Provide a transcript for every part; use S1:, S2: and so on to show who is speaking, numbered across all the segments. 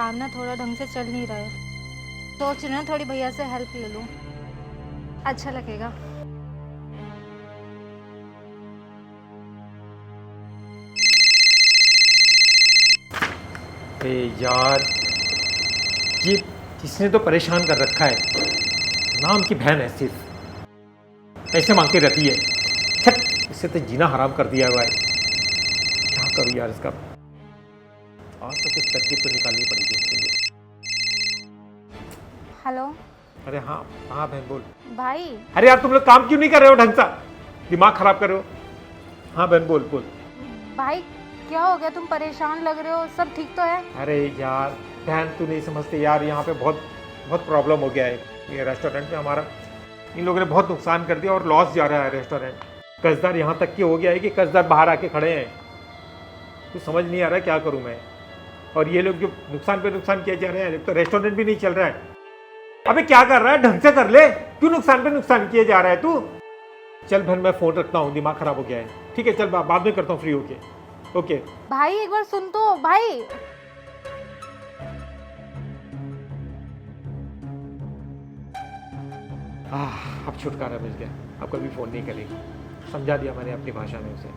S1: काम ना थोड़ा ढंग से चल नहीं रहा है। सोच रही हूँ थोड़ी भैया से हेल्प ले लूँ, अच्छा लगेगा।
S2: ए यार, ये इसने तो परेशान कर रखा है। नाम की बहन है सिर्फ, पैसे मांगती रहती है। छट, इससे तो जीना हराम कर दिया हुआ है। क्या करूँ यार इसका, आज तो कुछ तरकीब तो निकालनी पड़ेगी इसके लिए।
S1: हेलो
S2: अरे हाँ हाँ बहन बोल।
S1: भाई।
S2: अरे यार तुम लोग काम क्यों नहीं कर रहे हो ढंग सा, दिमाग खराब कर रहे हो। हाँ बहन बोल बोल।
S1: भाई क्या हो गया, तुम परेशान लग रहे हो, सब ठीक तो है?
S2: अरे यार बहन तू नहीं समझते यार, यहाँ पे बहुत बहुत प्रॉब्लम हो गया है। ये रेस्टोरेंट में हमारा इन लोगों ने बहुत नुकसान कर दिया और लॉस जा रहा है रेस्टोरेंट। कर्जदार यहाँ तक कि हो गया है कि कर्जदार बाहर आके खड़े हैं। कुछ समझ नहीं आ रहा क्या करूँ मैं। और ये लोग जो नुकसान पे नुकसान किए जा रहे हैं, तो रेस्टोरेंट भी नहीं चल रहा है। अबे क्या कर रहा है, ढंग से कर ले, क्यों नुकसान पे नुकसान किए जा रहा है तू। चल बहन मैं फोन रखता हूँ, दिमाग खराब हो गया है। ठीक है चल बाद में करता हूँ फ्री होके। ओके
S1: भाई एक बार सुन तो भाई।
S2: अब छुटकारा मिल गया, अब कभी फ़ोन नहीं करेगी। समझा दिया मैंने अपनी भाषा में उसे।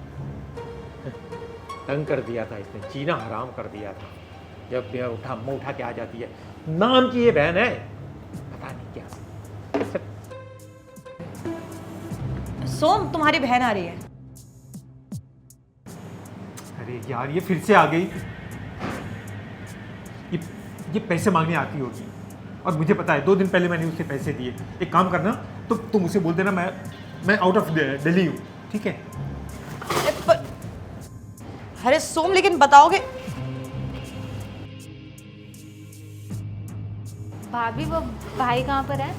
S2: तंग कर दिया था इसने, जीना हराम कर दिया था। जब भी उठा मुँह उठा के आ जाती है। नाम की ये बहन है, पता नहीं क्या।
S3: सोम तुम्हारी बहन आ रही है।
S2: अरे यार ये फिर से आ गई। ये पैसे मांगने आती होगी, और मुझे पता है 2 दिन पहले मैंने उससे पैसे दिए। एक काम करना, तो तुम उसे बोल देना मैं आउट ऑफ दिल्ली हूँ, ठीक है।
S3: अरे सोम लेकिन बताओगे।
S1: भाभी वो भाई कहाँ पर है?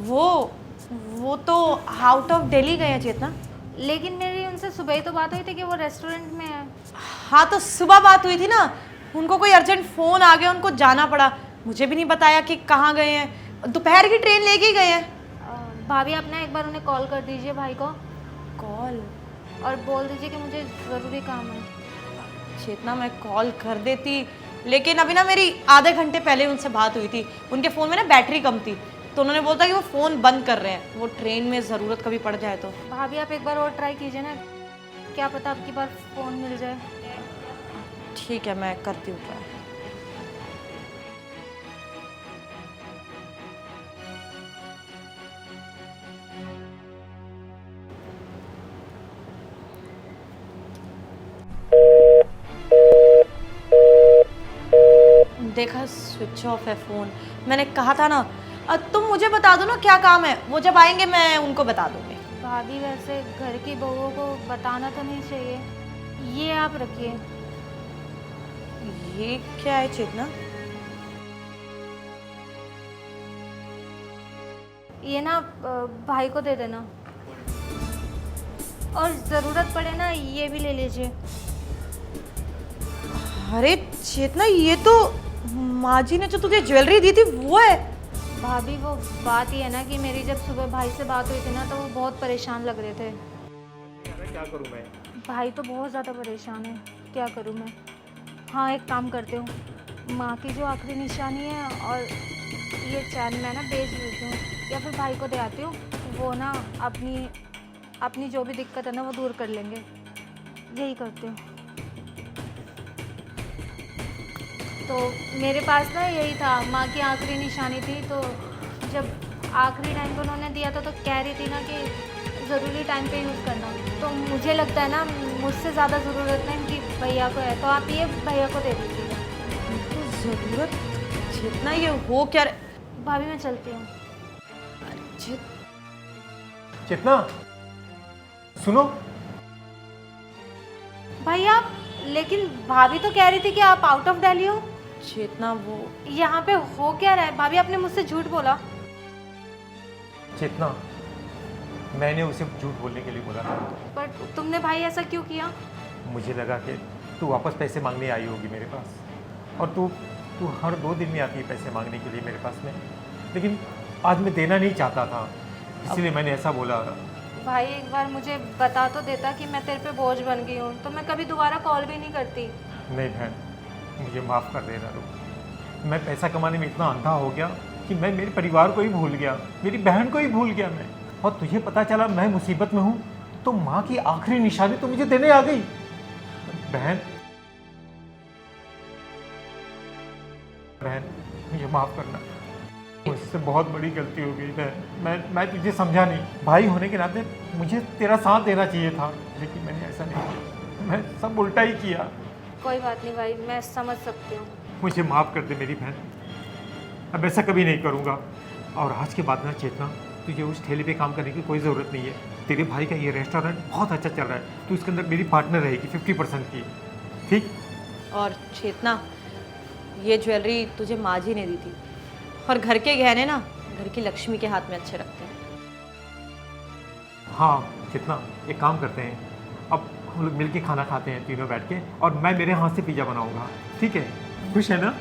S3: वो तो आउट ऑफ दिल्ली गए हैं चेतना।
S1: लेकिन मेरी उनसे सुबह ही तो बात हुई थी कि वो रेस्टोरेंट में है।
S3: हाँ तो सुबह बात हुई थी ना, उनको कोई अर्जेंट फोन आ गया, उनको जाना पड़ा। मुझे भी नहीं बताया कि कहाँ गए हैं, दोपहर की ट्रेन लेके गए हैं।
S1: भाभी आप ना एक बार उन्हें कॉल कर दीजिए भाई को,
S3: कॉल?
S1: और बोल दीजिए कि मुझे ज़रूरी काम है।
S3: चेतना मैं कॉल कर देती, लेकिन अभी ना मेरी आधे घंटे पहले उनसे बात हुई थी। उनके फ़ोन में ना बैटरी कम थी, तो उन्होंने बोला कि वो फ़ोन बंद कर रहे हैं, वो ट्रेन में ज़रूरत कभी पड़ जाए तो।
S1: भाभी आप एक बार और ट्राई कीजिए ना, क्या पता आपकी बार फ़ोन मिल जाए।
S3: ठीक है मैं करती हूँ ट्राई। देखा स्विच ऑफ है फ़ोन। मैंने कहा था ना, तुम मुझे बता दो ना क्या काम है, वो जब आएंगे मैं उनको बता दूंगी।
S1: भाभी वैसे घर की बहुओं को बताना तो नहीं चाहिए, ये आप रखिए।
S3: ये क्या है चेतना?
S1: ये ना भाई को दे देना, और ज़रूरत पड़े ना ये भी ले लीजिए।
S3: अरे चेतना, ये तो माँ जी ने जो तुझे ज्वेलरी दी थी वो है।
S1: भाभी वो बात ही है ना कि मेरी जब सुबह भाई से बात हुई थी ना, तो वो बहुत परेशान लग रहे थे।
S2: क्या करूँ मैं।
S1: भाई तो बहुत ज़्यादा परेशान है, क्या करूँ मैं। हाँ एक काम करते हो, माँ की जो आखिरी निशानी है और ये चैन मैं ना बेच देती हूँ, या फिर भाई को दे आती हूँ। वो ना अपनी जो भी दिक्कत है ना वो दूर कर लेंगे, यही करते हो। तो मेरे पास ना यही था, माँ की आखिरी निशानी थी। तो जब आखिरी टाइम पे उन्होंने दिया था तो कह रही थी ना कि ज़रूरी टाइम पे यूज़ करना। तो मुझे लगता है ना मुझसे ज़्यादा ज़रूरत है इनकी भैया को है, तो आप ये भैया को दे दीजिएगा।
S3: तो ज़रूरत चेतना ये हो क्या
S1: भाभी मैं चलती हूँ।
S2: चेतना सुनो।
S1: भाई आप, लेकिन भाभी तो कह रही थी कि आप आउट ऑफ दिल्ली हो।
S3: चेतना वो
S1: यहाँ पे हो क्या रहा है? भाभी आपने मुझसे झूठ बोला।
S2: चेतना मैंने उसे झूठ बोलने के लिए बोला था,
S1: पर तुमने भाई ऐसा क्यों किया?
S2: मुझे लगा कि तू वापस पैसे मांगने आई होगी मेरे पास, और तू हर 2 दिन में आती है पैसे मांगने के लिए मेरे पास में। लेकिन आज मैं देना नहीं चाहता था, इसलिए मैंने ऐसा बोला।
S1: भाई एक बार मुझे बता तो देता कि मैं तेरे पे बोझ बन गई हूँ, तो मैं कभी दोबारा कॉल भी नहीं करती।
S2: नहीं बहन, मुझे माफ़ कर देना तू। मैं पैसा कमाने में इतना अंधा हो गया कि मैं मेरे परिवार को ही भूल गया, मेरी बहन को ही भूल गया मैं। और तुझे पता चला मैं मुसीबत में हूँ तो माँ की आखिरी निशानी तो मुझे देने आ गई। बहन बहन मुझे माफ़ करना, मुझसे बहुत बड़ी गलती हो गई बहन। मैं तुझे समझा नहीं। भाई होने के नाते मुझे तेरा साथ देना चाहिए था, लेकिन मैंने ऐसा नहीं किया, मैं सब उल्टा ही किया।
S1: कोई बात नहीं भाई, मैं समझ सकती हूँ।
S2: मुझे माफ़ कर दे मेरी बहन, अब ऐसा कभी नहीं करूँगा। और आज के बाद ना चेतना, तुझे उस ठेले पे काम करने की कोई ज़रूरत नहीं है। तेरे भाई का ये रेस्टोरेंट बहुत अच्छा चल रहा है, तू इसके अंदर मेरी पार्टनर रहेगी 50% की, ठीक?
S3: और चेतना, ये ज्वेलरी तुझे माँ जी ने दी थी, और घर के गहने ना घर की लक्ष्मी के हाथ में अच्छे लगते हैं।
S2: हाँ चेतना, एक काम करते हैं, अब हम लोग मिल के खाना खाते हैं तीनों बैठ के, और मैं मेरे हाथ से पिज़्ज़ा बनाऊँगा, ठीक है? खुश है ना?